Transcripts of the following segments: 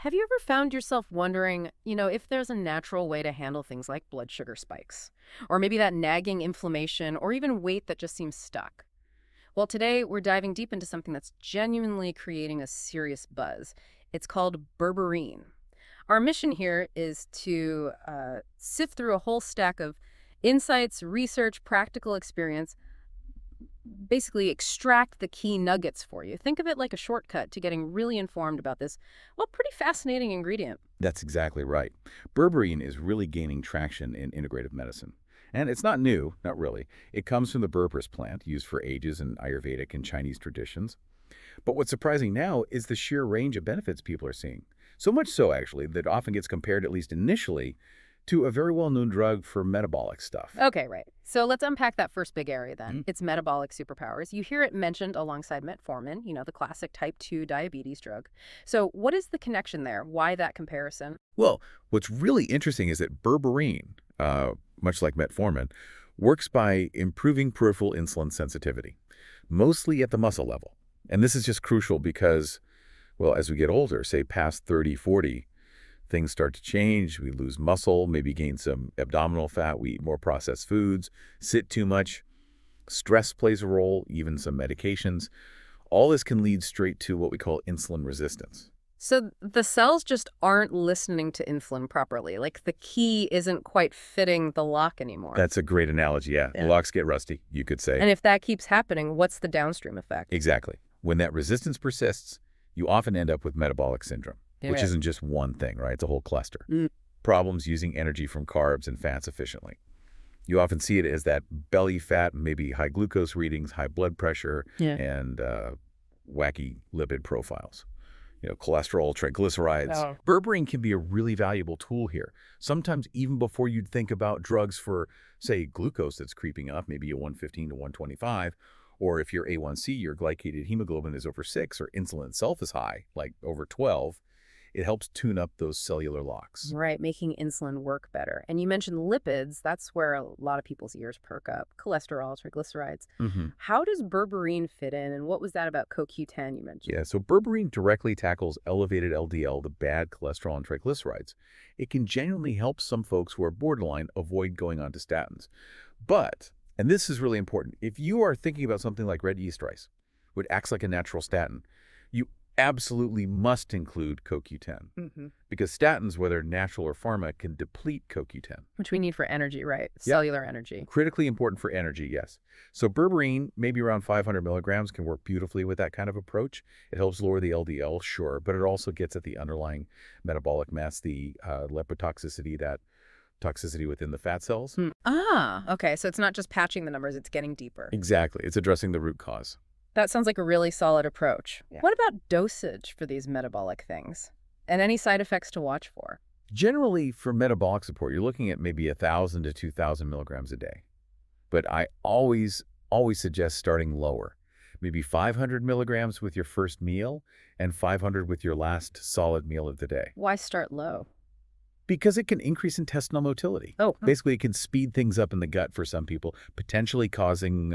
Have you ever found yourself wondering, if there's a natural way to handle things like blood sugar spikes, or maybe that nagging inflammation, or even weight that just seems stuck? Well, today we're diving deep into something that's genuinely creating a serious buzz. It's called berberine. Our mission here is to sift through a whole stack of insights, research, practical experience, basically extract the key nuggets for you. Think of it like a shortcut to getting really informed about this, well, pretty fascinating ingredient. That's exactly right. Berberine is really gaining traction in integrative medicine. And it's not new, not really. It comes from the berberine plant, used for ages in Ayurvedic and Chinese traditions. But what's surprising now is the sheer range of benefits people are seeing. So much so, actually, that it often gets compared, at least initially, to a very well-known drug for metabolic stuff. Okay, right. So let's unpack that first big area then. It's metabolic superpowers. You hear it mentioned alongside metformin, the classic type 2 diabetes drug. So what is the connection there? Why that comparison? Well, what's really interesting is that berberine, much like metformin, works by improving peripheral insulin sensitivity, mostly at the muscle level. And this is just crucial because, well, as we get older, say past 30, 40, things start to change. We lose muscle, maybe gain some abdominal fat. We eat more processed foods, sit too much. Stress plays a role, even some medications. All this can lead straight to what we call insulin resistance. So the cells just aren't listening to insulin properly. Like the key isn't quite fitting the lock anymore. That's a great analogy, yeah. The locks get rusty, you could say. And if that keeps happening, what's the downstream effect? Exactly. When that resistance persists, you often end up with metabolic syndrome. Which isn't just one thing, right? It's a whole cluster. Problems using energy from carbs and fats efficiently. You often see it as that belly fat, maybe high glucose readings, high blood pressure, and wacky lipid profiles. Cholesterol, triglycerides. Oh. Berberine can be a really valuable tool here. Sometimes even before you'd think about drugs for, say, glucose that's creeping up, maybe a 115 to 125, or if your A1C, your glycated hemoglobin is over 6, or insulin itself is high, like over 12, it helps tune up those cellular locks. Right, making insulin work better. And you mentioned lipids. That's where a lot of people's ears perk up. Cholesterol, triglycerides. How does berberine fit in, and what was that about CoQ10 you mentioned? Yeah, so berberine directly tackles elevated LDL, the bad cholesterol and triglycerides. It can genuinely help some folks who are borderline avoid going on to statins. But, and this is really important, if you are thinking about something like red yeast rice, which acts like a natural statin, you absolutely must include CoQ10 because statins, whether natural or pharma, can deplete CoQ10. Which we need for energy, right? Cellular energy. Critically important for energy, yes. So berberine, maybe around 500 milligrams, can work beautifully with that kind of approach. It helps lower the LDL, sure, but it also gets at the underlying metabolic mess, the lipotoxicity, that toxicity within the fat cells. Okay. So it's not just patching the numbers, it's getting deeper. Exactly. It's addressing the root cause. That sounds like a really solid approach. What about dosage for these metabolic things? And any side effects to watch for? Generally, for metabolic support, you're looking at maybe 1,000 to 2,000 milligrams a day. But I always suggest starting lower. Maybe 500 milligrams with your first meal and 500 with your last solid meal of the day. Why start low? Because it can increase intestinal motility. Basically, it can speed things up in the gut for some people, potentially causing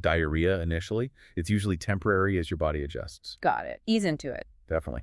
diarrhea initially. It's usually temporary as your body adjusts. Got it. Ease into it. Definitely.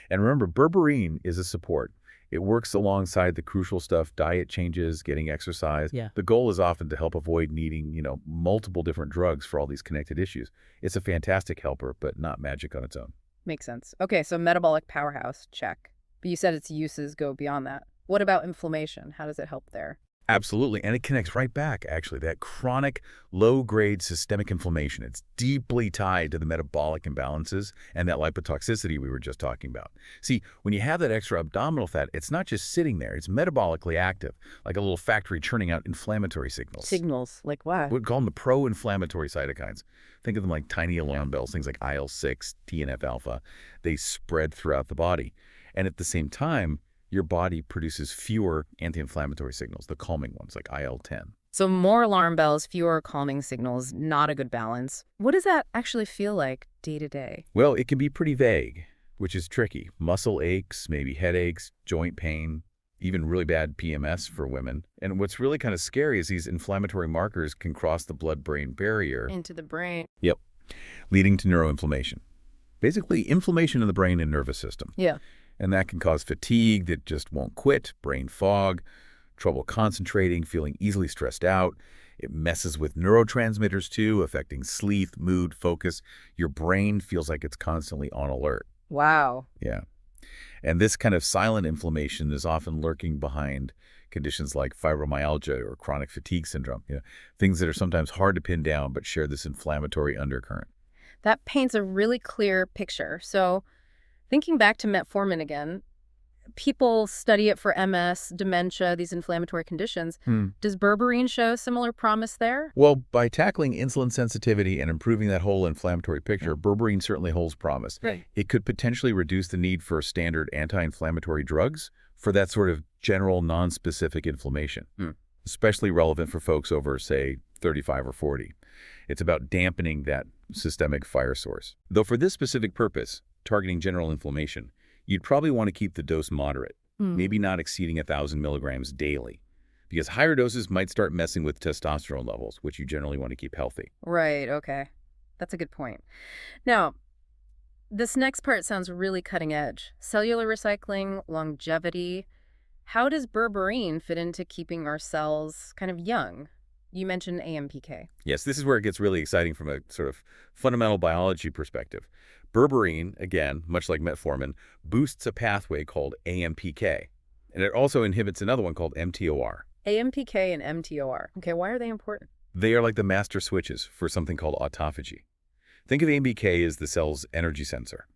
And remember, berberine is a support. It works alongside the crucial stuff, diet changes, getting exercise. The goal is often to help avoid needing, multiple different drugs for all these connected issues. It's a fantastic helper, but not magic on its own. Makes sense. Okay, so metabolic powerhouse, check. But you said its uses go beyond that. What about inflammation? How does it help there? Absolutely. And it connects right back, actually, that chronic, low-grade systemic inflammation. It's deeply tied to the metabolic imbalances and that lipotoxicity we were just talking about. See, when you have that extra abdominal fat, it's not just sitting there. It's metabolically active, like a little factory churning out inflammatory signals. Signals? Like what? We'd call them the pro-inflammatory cytokines. Think of them like tiny alarm bells, things like IL-6, TNF-alpha. They spread throughout the body. And at the same time, your body produces fewer anti-inflammatory signals, the calming ones like IL-10. So more alarm bells, fewer calming signals, not a good balance. What does that actually feel like day to day? Well, it can be pretty vague, which is tricky. Muscle aches, maybe headaches, joint pain, even really bad PMS for women. And what's really kind of scary is these inflammatory markers can cross the blood-brain barrier. Into the brain. Leading to neuroinflammation. Basically, inflammation in the brain and nervous system. And that can cause fatigue that just won't quit, brain fog, trouble concentrating, feeling easily stressed out. It messes with neurotransmitters too, affecting sleep, mood, focus. Your brain feels like it's constantly on alert. Wow. Yeah. And this kind of silent inflammation is often lurking behind conditions like fibromyalgia or chronic fatigue syndrome, things that are sometimes hard to pin down but share this inflammatory undercurrent. That paints a really clear picture. So thinking back to metformin again, people study it for MS, dementia, these inflammatory conditions. Does berberine show similar promise there? Well, by tackling insulin sensitivity and improving that whole inflammatory picture, berberine certainly holds promise. Right. It could potentially reduce the need for standard anti-inflammatory drugs for that sort of general non-specific inflammation, especially relevant for folks over, say, 35 or 40. It's about dampening that systemic fire source. Though for this specific purpose, targeting general inflammation, you'd probably want to keep the dose moderate, maybe not exceeding 1,000 milligrams daily, because higher doses might start messing with testosterone levels, which you generally want to keep healthy. Right, okay. That's a good point. Now, this next part sounds really cutting edge. Cellular recycling, longevity. How does berberine fit into keeping our cells kind of young? You mentioned AMPK. Yes, this is where it gets really exciting from a sort of fundamental biology perspective. Berberine, again, much like metformin, boosts a pathway called AMPK, and it also inhibits another one called mTOR. AMPK and mTOR. Okay, why are they important? They are like the master switches for something called autophagy. Think of AMPK as the cell's energy sensor.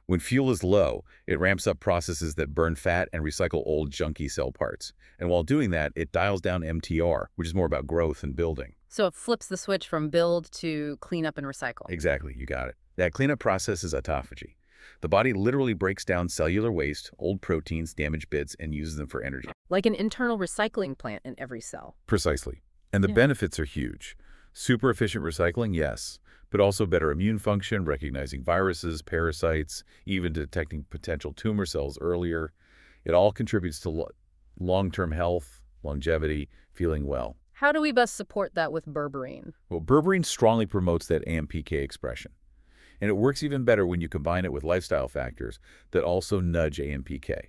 When fuel is low, it ramps up processes that burn fat and recycle old junky cell parts. And while doing that, it dials down mTOR, which is more about growth and building. So it flips the switch from build to clean up and recycle. Exactly, you got it. That cleanup process is autophagy. The body literally breaks down cellular waste, old proteins, damaged bits, and uses them for energy. Like an internal recycling plant in every cell. Precisely. And the benefits are huge. Super efficient recycling, yes, but also better immune function, recognizing viruses, parasites, even detecting potential tumor cells earlier. It all contributes to long-term health, longevity, feeling well. How do we best support that with berberine? Well, berberine strongly promotes that AMPK expression. And it works even better when you combine it with lifestyle factors that also nudge AMPK.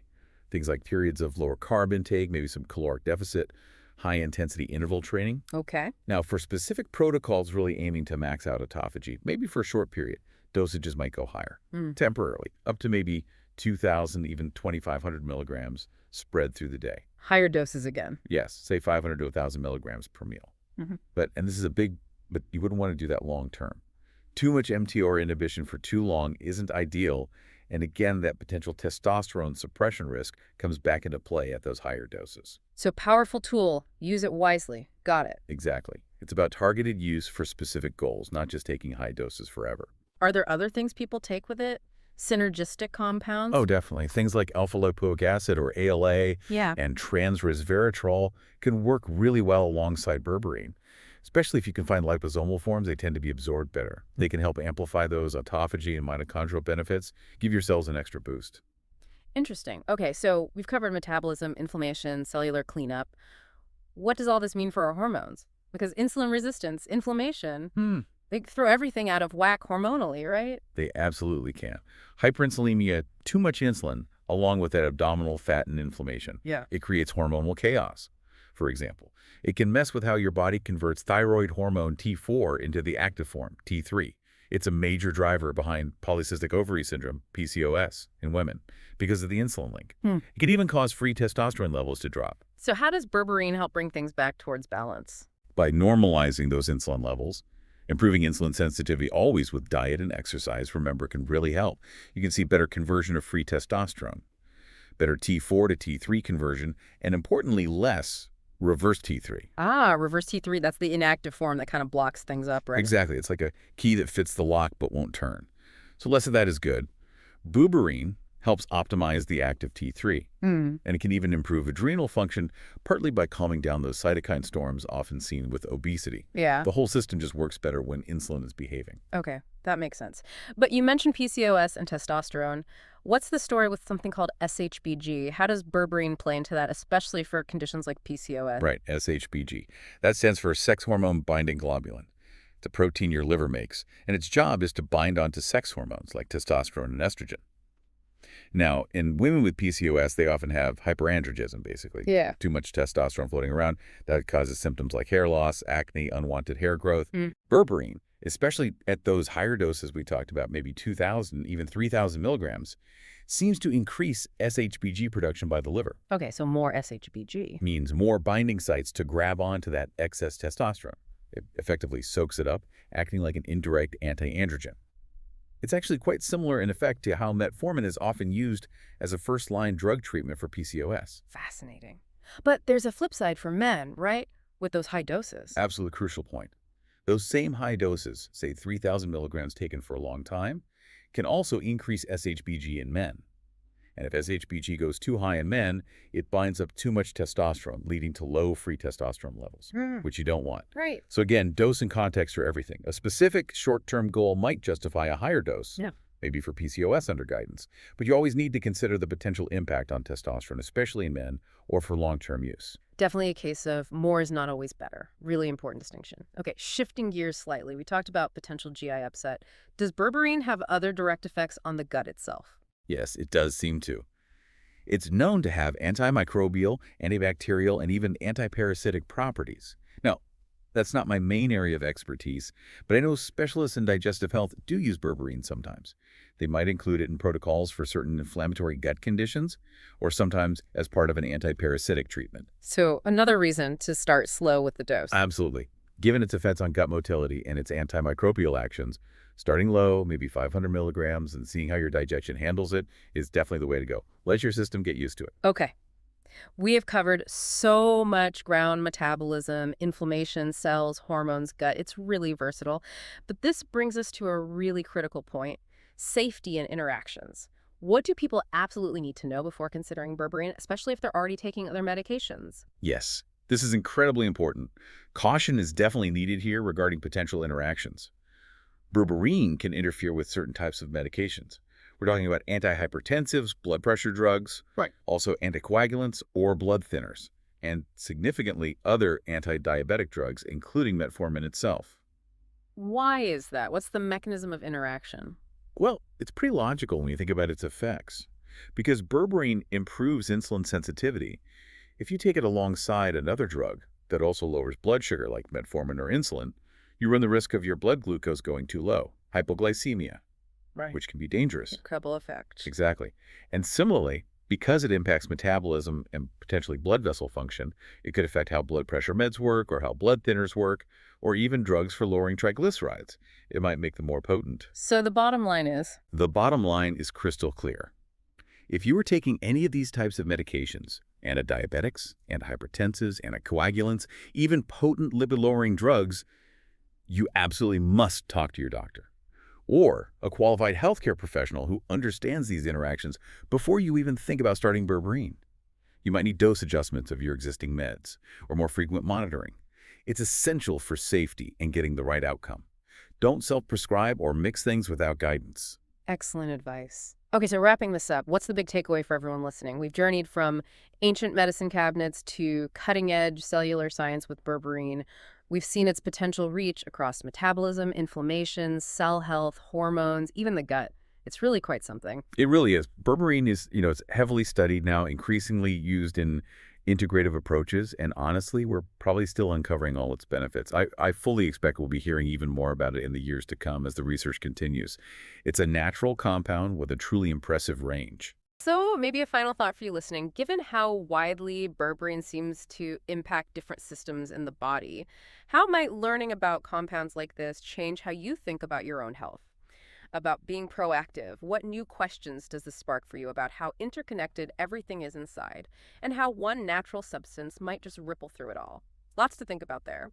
Things like periods of lower carb intake, maybe some caloric deficit, high-intensity interval training. Okay. Now, for specific protocols really aiming to max out autophagy, maybe for a short period, dosages might go higher, temporarily, up to maybe 2,000, even 2,500 milligrams spread through the day. Higher doses again. Yes, say 500 to 1,000 milligrams per meal. And this is but you wouldn't want to do that long term. Too much mTOR inhibition for too long isn't ideal, and again, that potential testosterone suppression risk comes back into play at those higher doses. So powerful tool, use it wisely. Got it. Exactly. It's about targeted use for specific goals, not just taking high doses forever. Are there other things people take with it? Synergistic compounds? Oh, definitely. Things like alpha-lipoic acid or ALA and trans-resveratrol can work really well alongside berberine. Especially if you can find liposomal forms, they tend to be absorbed better. They can help amplify those autophagy and mitochondrial benefits, give your cells an extra boost. Interesting. Okay, so we've covered metabolism, inflammation, cellular cleanup. What does all this mean for our hormones? Because insulin resistance, inflammation, they throw everything out of whack hormonally, right? They absolutely can. Hyperinsulinemia, too much insulin, along with that abdominal fat and inflammation. It creates hormonal chaos. For example, it can mess with how your body converts thyroid hormone T4 into the active form, T3. It's a major driver behind polycystic ovary syndrome, PCOS, in women because of the insulin link. It can even cause free testosterone levels to drop. So how does berberine help bring things back towards balance? By normalizing those insulin levels, improving insulin sensitivity always with diet and exercise, remember, can really help. You can see better conversion of free testosterone, better T4 to T3 conversion, and importantly, less reverse T3. Reverse T3, that's the inactive form that kind of blocks things up, right? Exactly. It's like a key that fits the lock but won't turn. So less of that is good. Berberine helps optimize the active T3, and it can even improve adrenal function, partly by calming down those cytokine storms often seen with obesity. The whole system just works better when insulin is behaving. Okay, that makes sense. But you mentioned PCOS and testosterone. What's the story with something called SHBG? How does berberine play into that, especially for conditions like PCOS? Right, SHBG. That stands for sex hormone binding globulin. It's a protein your liver makes, and its job is to bind onto sex hormones like testosterone and estrogen. Now, in women with PCOS, they often have hyperandrogenism, basically. Yeah. Too much testosterone floating around. That causes symptoms like hair loss, acne, unwanted hair growth. Mm. Berberine, especially at those higher doses we talked about, maybe 2,000, even 3,000 milligrams, seems to increase SHBG production by the liver. Okay, so more SHBG. Means more binding sites to grab onto that excess testosterone. It effectively soaks it up, acting like an indirect anti-androgen. It's actually quite similar in effect to how metformin is often used as a first-line drug treatment for PCOS. Fascinating. But there's a flip side for men, right? With those high doses. Absolutely crucial point. Those same high doses, say 3,000 milligrams taken for a long time, can also increase SHBG in men. And if SHBG goes too high in men, it binds up too much testosterone, leading to low free testosterone levels, which you don't want. Right. So again, dose and context are everything. A specific short-term goal might justify a higher dose, Yeah. maybe for PCOS under guidance, but you always need to consider the potential impact on testosterone, especially in men or for long-term use. Definitely a case of more is not always better. Really important distinction. Okay, shifting gears slightly. We talked about potential GI upset. Does berberine have other direct effects on the gut itself? Yes, it does seem to. It's known to have antimicrobial, antibacterial, and even antiparasitic properties. Now, that's not my main area of expertise, but I know specialists in digestive health do use berberine sometimes. They might include it in protocols for certain inflammatory gut conditions, or sometimes as part of an antiparasitic treatment. So another reason to start slow with the dose. Absolutely. Given its effects on gut motility and its antimicrobial actions, starting low, maybe 500 milligrams, and seeing how your digestion handles it is definitely the way to go. Let your system get used to it. Okay. We have covered so much ground: metabolism, inflammation, cells, hormones, gut. It's really versatile. But this brings us to a really critical point: safety and interactions. What do people absolutely need to know before considering berberine, especially if they're already taking other medications? Yes, this is incredibly important. Caution is definitely needed here regarding potential interactions. Berberine can interfere with certain types of medications. We're talking about antihypertensives, blood pressure drugs, Right. also anticoagulants or blood thinners, and significantly other anti-diabetic drugs, including metformin itself. Why is that? What's the mechanism of interaction? Well, it's pretty logical when you think about its effects. Because berberine improves insulin sensitivity, if you take it alongside another drug that also lowers blood sugar like metformin or insulin, you run the risk of your blood glucose going too low, hypoglycemia, Right. which can be dangerous. Couple effect. Exactly. And similarly, because it impacts metabolism and potentially blood vessel function, it could affect how blood pressure meds work or how blood thinners work, or even drugs for lowering triglycerides. It might make them more potent. So the bottom line is, The bottom line is crystal clear. If you are taking any of these types of medications, antidiabetics, antihypertensives, anticoagulants, even potent lipid-lowering drugs, you absolutely must talk to your doctor or a qualified healthcare professional who understands these interactions before you even think about starting berberine. You might need dose adjustments of your existing meds or more frequent monitoring. It's essential for safety and getting the right outcome. Don't self-prescribe or mix things without guidance. excellent advice. Okay, so wrapping this up, what's the big takeaway for everyone listening? We've journeyed from ancient medicine cabinets to cutting-edge cellular science with berberine. We've seen its potential reach across metabolism, inflammation, cell health, hormones, even the gut. It's really quite something. It really is. Berberine is, it's heavily studied now, increasingly used in integrative approaches, and honestly, we're probably still uncovering all its benefits. I fully expect we'll be hearing even more about it in the years to come as the research continues. It's a natural compound with a truly impressive range. So maybe a final thought for you listening. Given how widely berberine seems to impact different systems in the body, how might learning about compounds like this change how you think about your own health? About being proactive? What new questions does this spark for you about how interconnected everything is inside, and how one natural substance might just ripple through it all? Lots to think about there.